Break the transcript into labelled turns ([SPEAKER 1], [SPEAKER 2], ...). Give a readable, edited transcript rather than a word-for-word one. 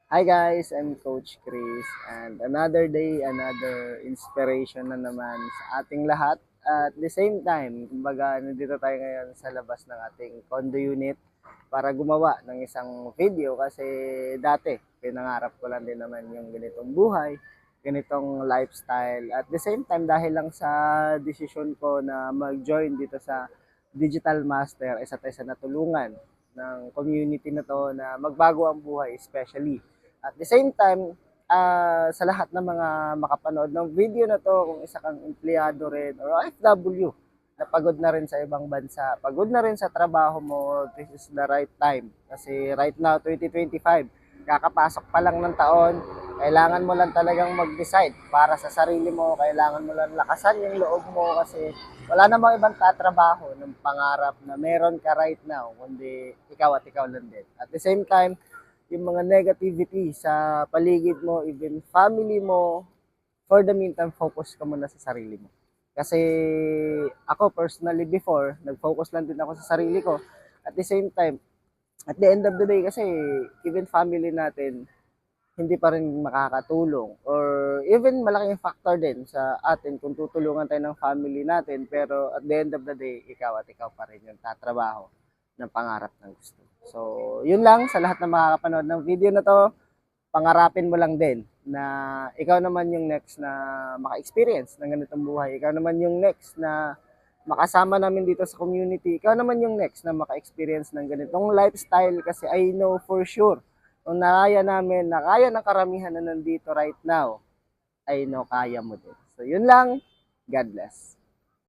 [SPEAKER 1] Hi guys, I'm Coach Chris and another day, another inspiration na naman sa ating lahat. At the same time, kumbaga nandito tayo ngayon sa labas ng ating condo unit para gumawa ng isang video kasi dati pinangarap ko lang din naman yung ganitong buhay, ganitong lifestyle. At the same time, dahil lang sa decision ko na mag-join dito sa Digital Master, isa tayo sa natulungan ng community na to na magbago ang buhay especially at the same time, sa lahat ng mga makapanood ng video na to, kung isa kang empleyado rin or OFW, na pagod na rin sa ibang bansa, pagod na rin sa trabaho mo, this is the right time. Kasi right now, 2025, kakapasok pa lang ng taon, kailangan mo lang talagang mag-decide para sa sarili mo, kailangan mo lang lakasan yung loob mo kasi wala namang ibang tatrabaho ng pangarap na meron ka right now, kundi ikaw at ikaw lang din. At the same time, yung mga negativity sa paligid mo, even family mo, for the meantime, focus ka muna sa sarili mo. Kasi ako personally before, nag-focus lang din ako sa sarili ko. At the same time, at the end of the day kasi, even family natin, hindi pa rin makakatulong. Or even malaking factor din sa atin kung tutulungan tayo ng family natin. Pero at the end of the day, ikaw at ikaw pa rin yung tatrabaho ng pangarap ng gusto. So, yun lang sa lahat ng makakapanood ng video na to. Pangarapin mo lang din na ikaw naman yung next na maka-experience ng ganitong buhay. Ikaw naman yung next na makasama namin dito sa community. Ikaw naman yung next na maka-experience ng ganitong lifestyle kasi I know for sure kung nakaya namin, na kaya ng karamihan na nandito right now, I know kaya mo din. So, yun lang. God bless.